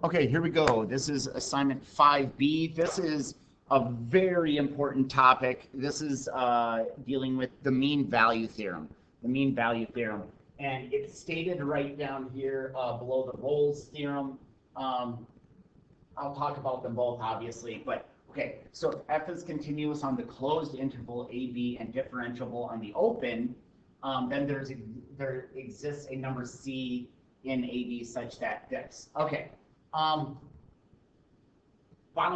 Okay, here we go. This is assignment 5B. This is a very important topic. This is dealing with the mean value theorem. The mean value theorem. And it's stated right down here below the Rolle's theorem. I'll talk about them both, obviously. But, okay, so if f is continuous on the closed interval AB and differentiable on the open, then there exists a number C in AB such that this. Okay. Bottom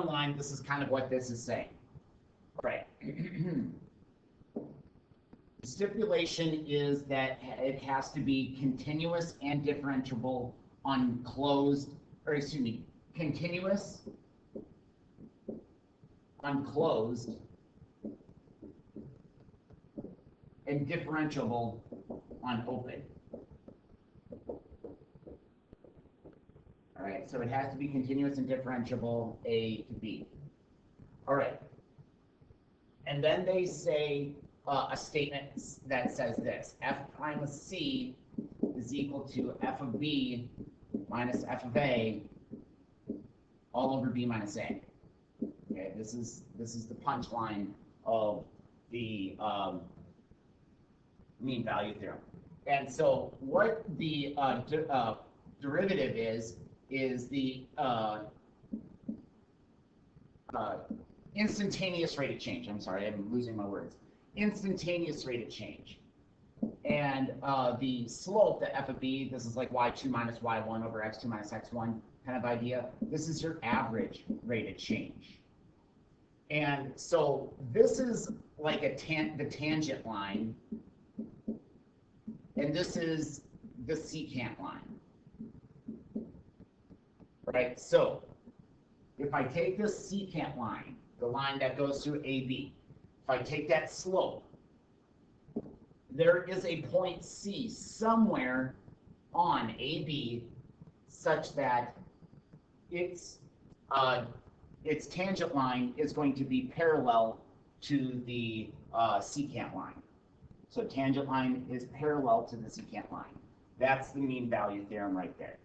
line, this is kind of what this is saying. Right. The stipulation is that it has to be continuous and differentiable on closed, or excuse me, continuous on closed and differentiable on open. All right, so it has to be continuous and differentiable A to B. All right. And then they say a statement that says this: f prime of C is equal to f of B minus f of A all over B minus A. Okay, this is the punchline of the mean value theorem. And so what the derivative is the instantaneous rate of change. I'm sorry, I'm losing my words. Instantaneous rate of change. And the slope, the f of b, this is like y2 minus y1 over x2 minus x1 kind of idea. This is your average rate of change. And so this is like the tangent line, and this is the secant line. Right, so if I take this secant line, the line that goes through AB, if I take that slope, there is a point C somewhere on AB such that its tangent line is going to be parallel to the secant line. So tangent line is parallel to the secant line. That's the mean value theorem right there.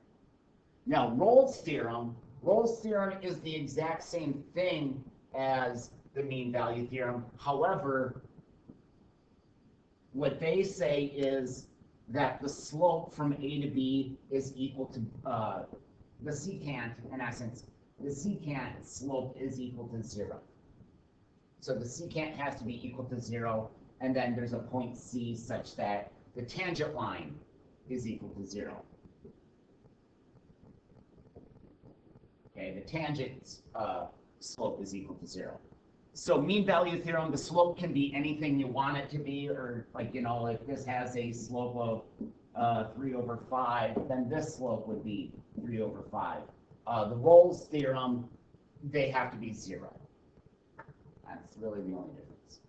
Now, Rolle's theorem is the exact same thing as the mean value theorem. However, what they say is that the slope from A to B is equal to the secant, in essence, the secant slope is equal to 0. So the secant has to be equal to 0, and then there's a point C such that the tangent line is equal to 0. Okay, the tangent slope is equal to 0. So mean value theorem, the slope can be anything you want it to be, or like, you know, if this has a slope of 3 over 5, then this slope would be 3 over 5. The Rolle's theorem, they have to be 0. That's really the only difference.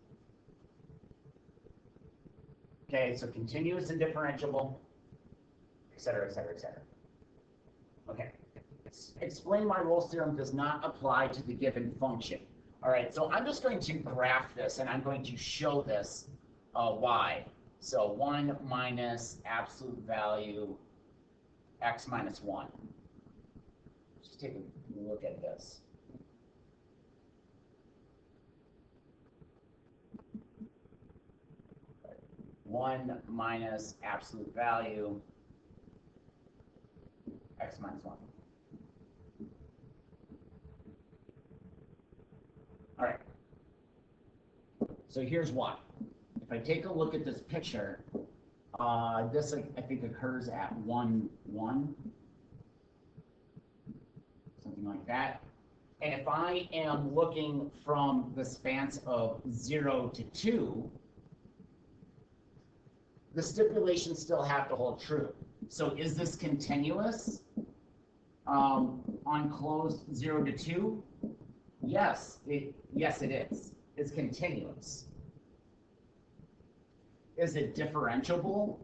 Okay, so continuous and differentiable, et cetera, et cetera, et cetera. Okay. Explain why Rolle's theorem does not apply to the given function. All right, so I'm just going to graph this, and I'm going to show this why. So 1 minus absolute value x minus 1. Just take a look at this. One minus absolute value x minus 1. All right. So here's why. If I take a look at this picture, this I think occurs at 1, 1, something like that. And if I am looking from the span of 0 to 2, the stipulations still have to hold true. So is this continuous on closed 0 to 2? Yes, it is. It's continuous. Is it differentiable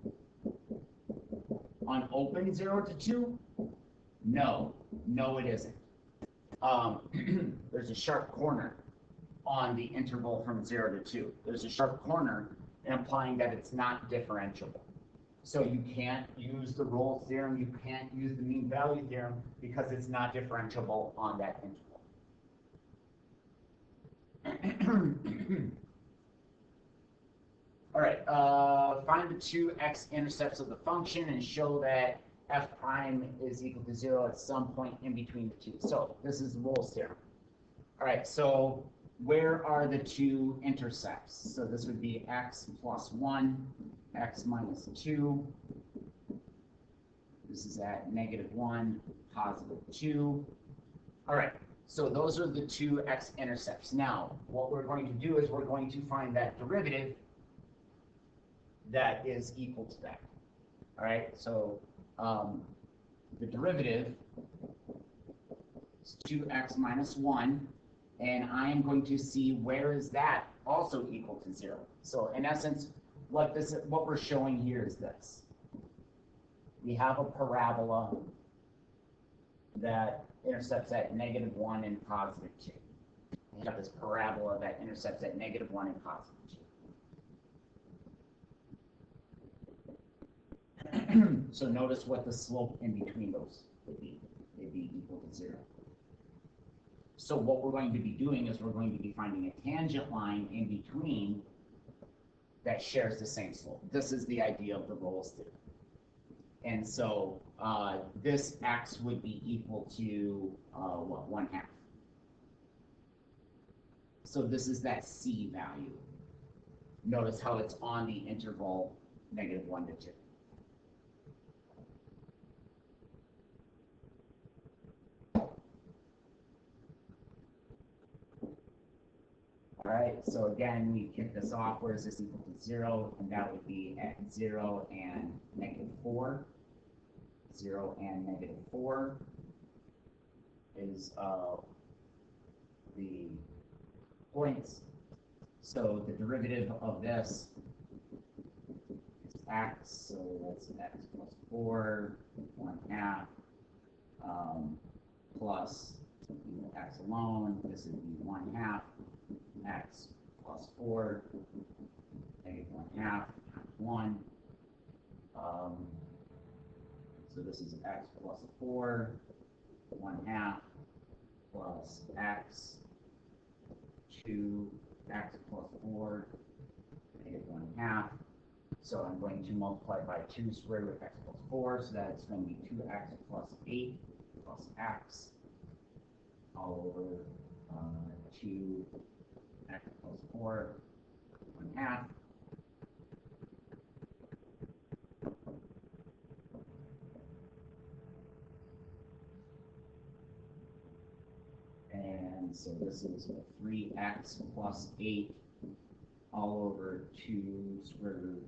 on open 0 to 2? No, it isn't. There's a sharp corner on the interval from 0 to 2. There's a sharp corner implying that it's not differentiable. So you can't use the Rolle's theorem, you can't use the mean value theorem because it's not differentiable on that interval. All right, find the two x-intercepts of the function and show that f prime is equal to 0 at some point in between the two. So this is Rolle's theorem. All right, so where are the two intercepts? So this would be x plus 1, x minus 2. This is at -1, +2. All right, so those are the two x-intercepts. Now, what we're going to do is we're going to find that derivative that is equal to that. All right, so the derivative is 2x minus 1, and I am going to see where is that also equal to 0. So in essence, what we're showing here is this. We have a parabola that intercepts at -1 and +2. We have this parabola that intercepts at -1 and +2. So notice what the slope in between those would be. They'd be equal to 0. So what we're going to be doing is we're going to be finding a tangent line in between that shares the same slope. This is the idea of the Rolle's theorem. And so this x would be equal to, what, 1/2. So this is that c value. Notice how it's on the interval -1 to 2. All right, so again, we kick this off. Where is this equal to 0? And that would be at 0 and -4. 0 and -4 is the points. So the derivative of this is x, so that's x plus 4, 1/2, plus x alone. This would be 1/2. X plus 4, -1/2, 1. So this is x plus 4, 1/2, plus x, 2x plus 4, -1/2. So I'm going to multiply by 2 squared root x plus 4, so that's going to be 2x plus 8 plus x all over 2 x plus 4, 1/2. And so this is 3x plus 8 all over 2 square root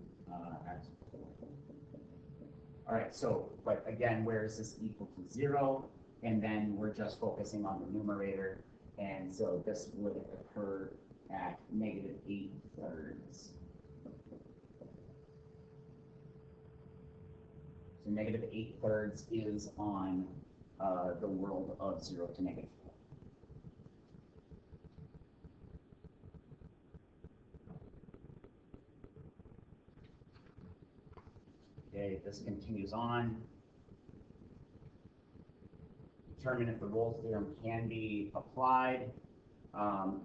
x plus 4. All right, so, but again, where is this equal to 0? And then we're just focusing on the numerator. And so this would occur at -8/3. So -8/3 is on the world of 0 to -4. Okay, this continues on. Determine if the Rolle's theorem can be applied.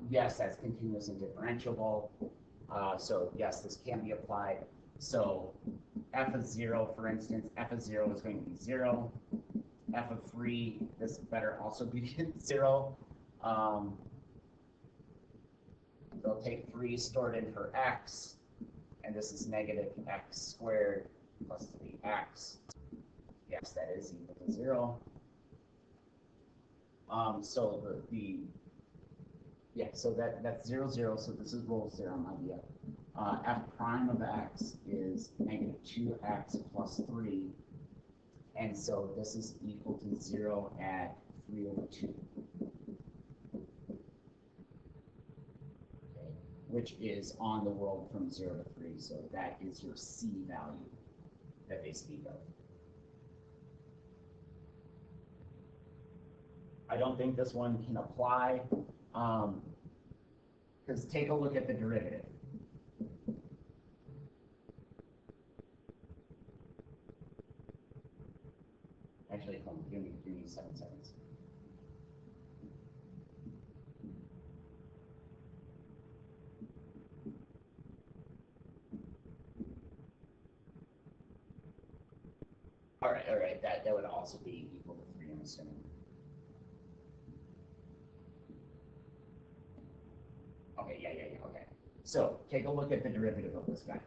Yes, that's continuous and differentiable. So yes, this can be applied. So f of 0, for instance, f of 0 is going to be 0. F of 3, this better also be 0. They'll take 3, store it in for x, and this is -x squared plus 3x. Yes, that is equal to 0. So so that's 0, 0. So this is Rolle's theorem idea. F prime of x is -2x plus 3, and so this is equal to 0 at 3/2. Okay, which is on the world from 0 to 3. So that is your c value that they speak of. I don't think this one can apply, because take a look at the derivative. give me 7 seconds. All right. That would also be equal to 3, I'm assuming. Okay, yeah. Okay. So take a look at the derivative of this guy.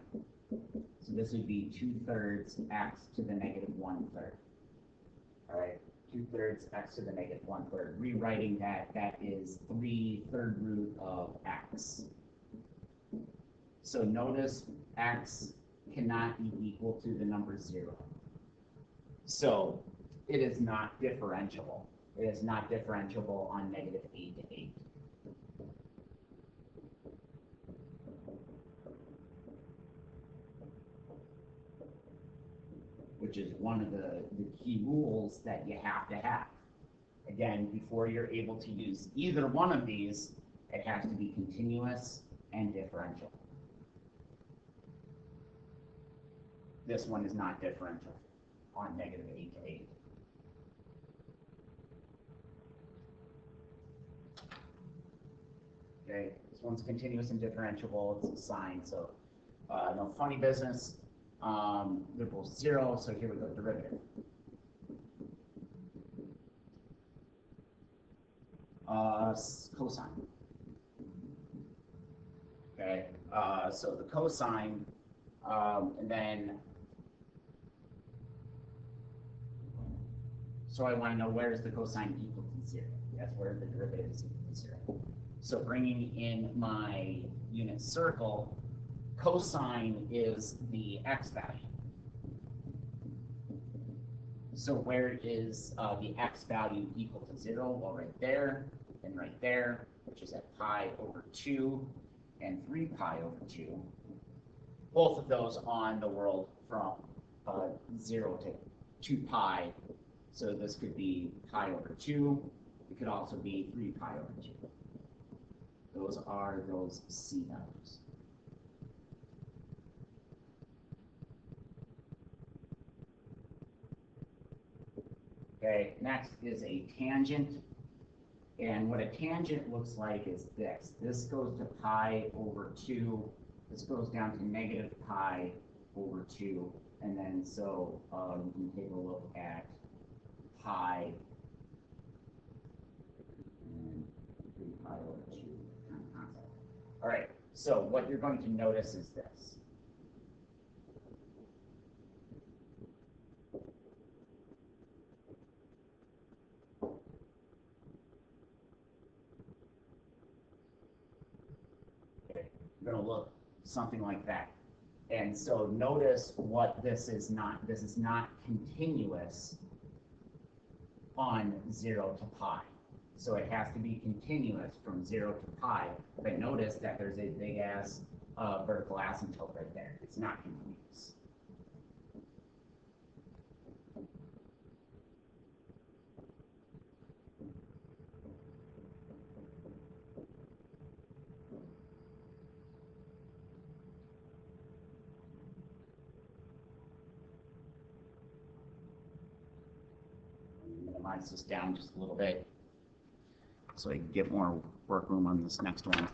So this would be 2/3 x to the negative 1/3. All right, 2/3 x to the negative 1/3. Rewriting that, that is 3/3 root of x. So notice x cannot be equal to the number 0. So it is not differentiable. It is not differentiable on -8 to 8. Which is one of the key rules that you have to have. Again, before you're able to use either one of these, it has to be continuous and differential. This one is not differential on -8 to 8. Okay, this one's continuous and differentiable. It's a sign, so no funny business. They're both 0, so here we go, derivative. Cosine. Okay, so the cosine, and then, so I want to know where is the cosine equal to 0? That's where the derivative is equal to 0. So bringing in my unit circle, cosine is the x value. So where is the x value equal to 0? Well, right there and right there, which is at pi over 2 and 3 pi over 2. Both of those on the world from 0 to 2 pi. So this could be pi over 2. It could also be 3 pi over 2. Those are those c values. Okay, next is a tangent. And what a tangent looks like is this. This goes to pi over 2. This goes down to negative pi over 2. And then so you can take a look at pi and 3 pi over 2 kind of concept. All right, so what you're going to notice is this. Going to look something like that. And so notice what this is not. This is not continuous on 0 to pi. So it has to be continuous from 0 to pi. But notice that there's a big ass vertical asymptote right there. It's not continuous. Minimize this down just a little bit so I can get more work room on this next one.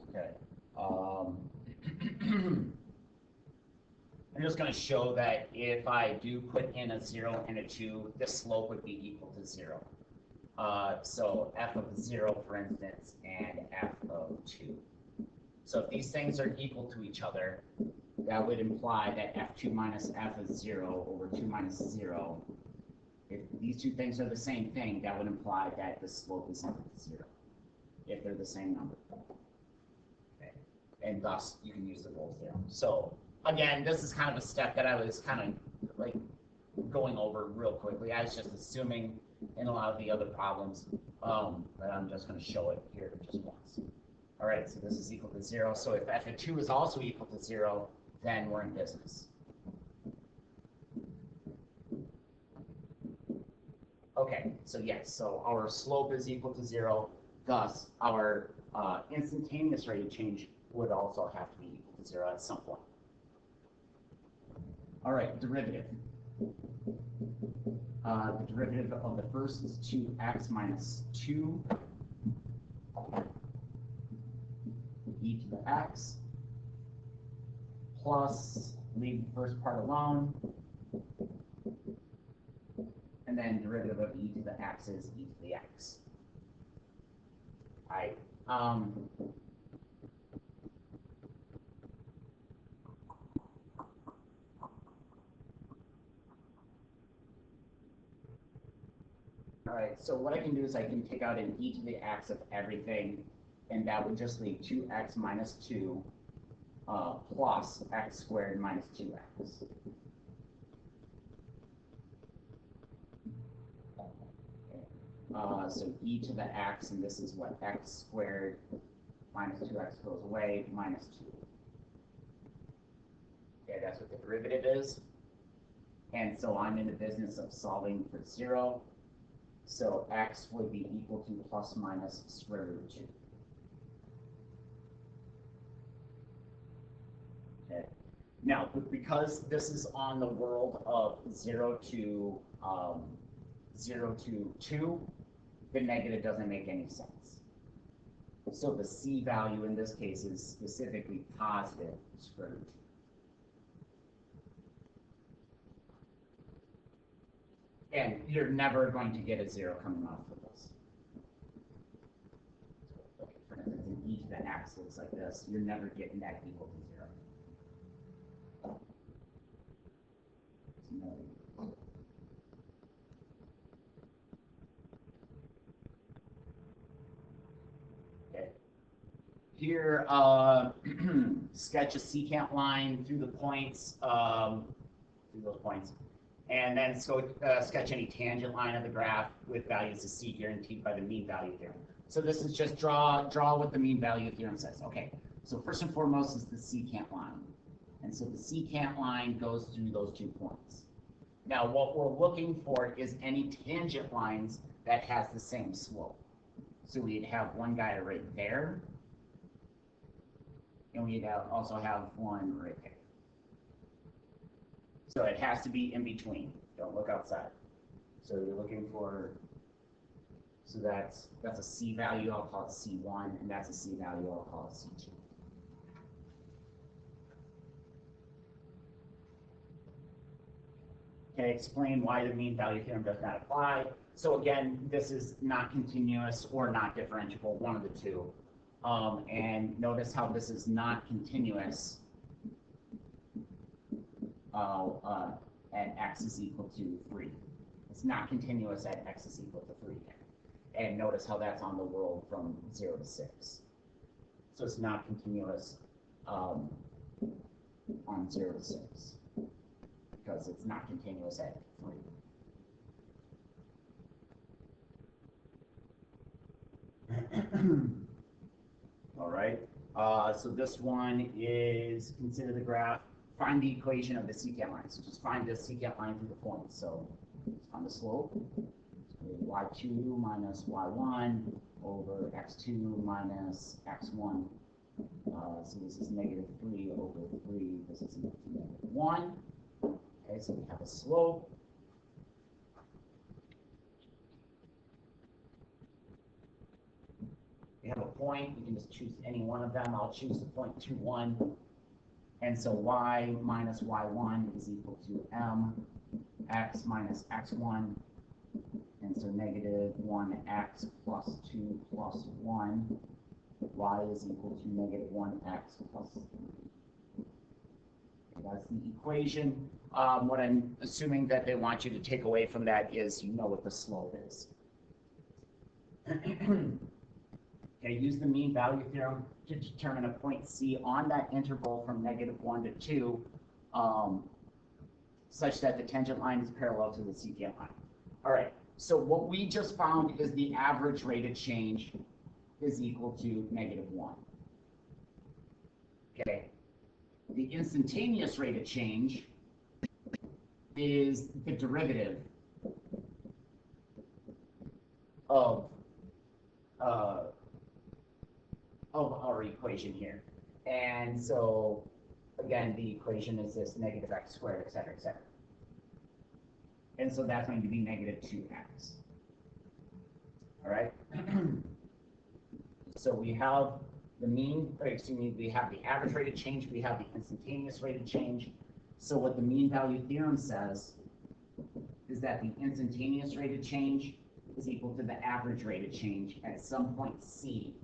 Okay. I'm just going to show that if I do put in a 0 and a 2, the slope would be equal to 0. So f of 0, for instance, and f of 2. So if these things are equal to each other, that would imply that f2 minus f is 0 over 2 minus 0. If these two things are the same thing, that would imply that the slope is equal to 0, if they're the same number. Okay. And thus, you can use the Rolle's theorem. So again, this is kind of a step that I was kind of like going over real quickly. I was just assuming in a lot of the other problems, but I'm just going to show it here just once. All right, so this is equal to 0. So if f of 2 is also equal to 0, then we're in business. Okay, So yes, so our slope is equal to 0, thus our instantaneous rate of change would also have to be equal to 0 at some point. All right, derivative. The derivative of the first is 2x minus 2 e to the x plus, leave the first part alone, and then derivative of e to the x is e to the x. All right. All right, so what I can do is I can take out an e to the x of everything, and that would just leave 2x minus 2 plus x squared minus 2x. So e to the x, and this is what x squared minus 2x goes away, minus 2. Okay, that's what the derivative is. And so I'm in the business of solving for 0. So x would be equal to plus minus square root of 2. Okay. Now, because this is on the world of 0 to 2, the negative doesn't make any sense. So the c value in this case is specifically positive square root 2. And you're never going to get a 0 coming off of this. So, for instance, an e to the x looks like this. You're never getting that equal to 0. Okay. Here, sketch a secant line through the points, through those points. And then sketch any tangent line of the graph with values of c guaranteed by the mean value theorem. So this is just draw what the mean value theorem says. Okay, so first and foremost is the secant line. And so the secant line goes through those 2 points. Now what we're looking for is any tangent lines that has the same slope. So we'd have one guy right there, and we'd also have one right there. So it has to be in between. Don't look outside. So you're looking for, so that's a C value, I'll call it C1, and that's a C value, I'll call it C2. Okay, explain why the mean value theorem does not apply. So again, this is not continuous or not differentiable, one of the two. And notice how this is not continuous at x is equal to 3. It's not continuous at x is equal to 3. And notice how that's on the world from 0 to 6. So it's not continuous on 0 to 6 because it's not continuous at 3. All right. So this one is consider the graph. Find the equation of the secant line. So just find the secant line through the points. So on the slope, y2 minus y1 over x2 minus x1. So this is negative 3 over 3. This is negative 1. Okay, so we have a slope. We have a point. We can just choose any one of them. I'll choose the point 2, 1. And so y minus y1 is equal to m x minus x1. And so negative 1x plus 2 plus 1. Y is equal to negative 1x plus 3. Okay, that's the equation. What I'm assuming that they want you to take away from that is you know what the slope is. Okay, use the mean value theorem to determine a point C on that interval from negative 1 to 2, such that the tangent line is parallel to the secant line. All right, so what we just found is the average rate of change is equal to negative 1. Okay, the instantaneous rate of change is the derivative of uh, of our equation here. And so, again, the equation is this negative x squared, et cetera, et cetera. And so that's going to be negative 2x. All right? So we have the mean, or excuse me, we have the average rate of change, we have the instantaneous rate of change. So what the mean value theorem says is that the instantaneous rate of change is equal to the average rate of change at some point C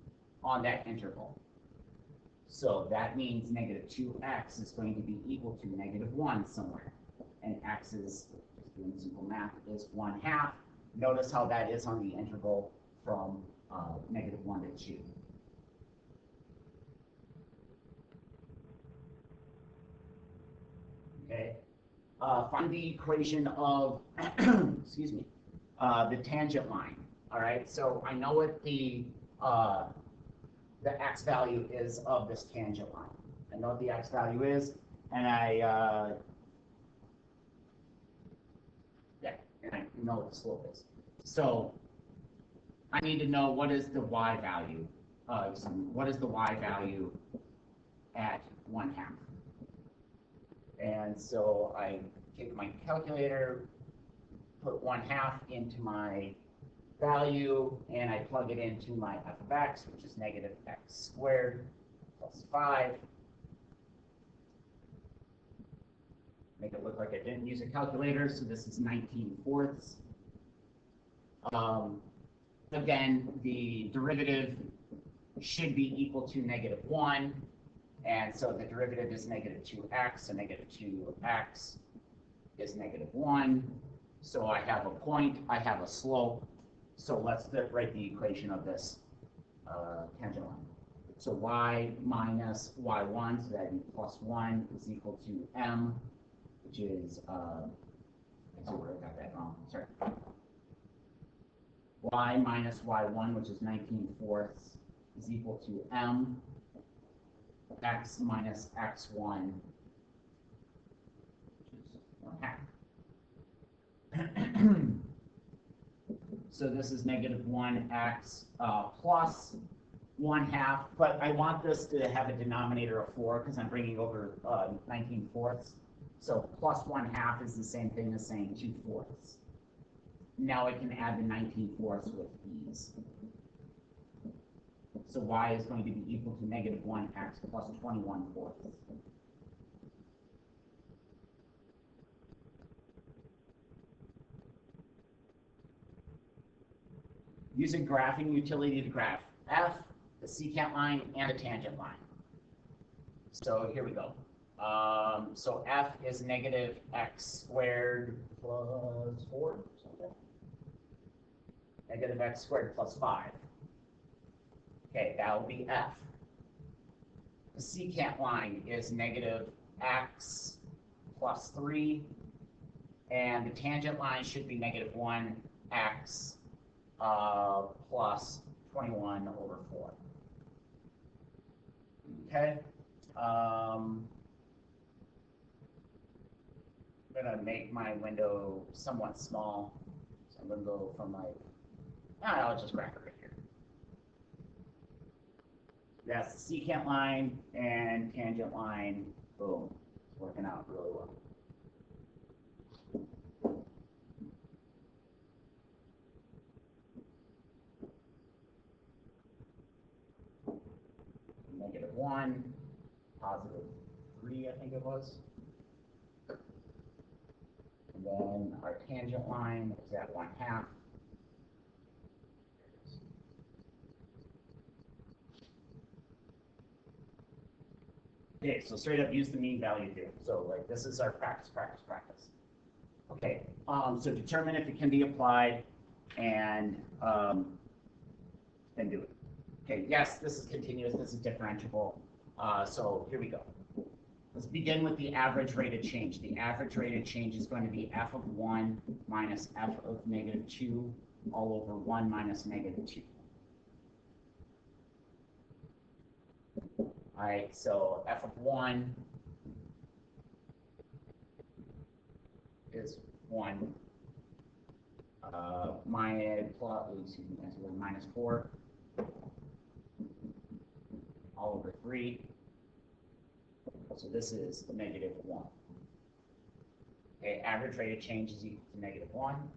on that interval. So that means negative 2x is going to be equal to negative 1 somewhere. And x is, just doing simple math, is 1/2. Notice how that is on the interval from negative 1 to 2. Okay. Find the equation of, excuse me, the tangent line. All right. So I know what the x value is of this tangent line. I know what the x value is, and I know what the slope is. So I need to know what is the y value. What is the y value at 1/2? And so I take my calculator, put 1/2 into my value, and I plug it into my f of x, which is negative x squared plus 5. Make it look like I didn't use a calculator, so this is 19/4. Again, the derivative should be equal to negative 1, and so the derivative is negative 2x, so negative 2x is negative 1. So I have a point, I have a slope, so let's write the equation of this tangent line. So y minus y1, so that'd be plus 1, is equal to m, which is, oh, I got that wrong, sorry. Y minus y1, which is 19/4, is equal to m, x minus x1, which is 1/2. So this is negative 1x plus 1/2, but I want this to have a denominator of 4 because I'm bringing over 19/4. So plus 1/2 is the same thing as saying 2/4. Now I can add the 19/4 with ease. So y is going to be equal to negative 1x plus 21/4. Using graphing utility to graph f, the secant line, and the tangent line. So here we go. So f is negative x squared plus 4, something. Negative x squared plus 5. Okay, that will be f. The secant line is negative x plus 3, and the tangent line should be negative 1x plus 21/4. Okay. I'm going to make my window somewhat small. So I'm going to go from like, I'll just graph it right here. That's the secant line and tangent line. Boom. It's working out really well. Negative 1, positive 3, I think it was. And then our tangent line is at 1/2. Okay, so straight up use the mean value theorem. So like this is our practice. Okay, so determine if it can be applied and then do it. Okay, yes, this is continuous, this is differentiable. So here we go. Let's begin with the average rate of change. The average rate of change is going to be f of 1 minus f of negative 2 all over 1 minus negative 2. All right, so f of 1 is 1. minus 4 all over 3. So this is -1. Okay, average rate of change is equal to -1.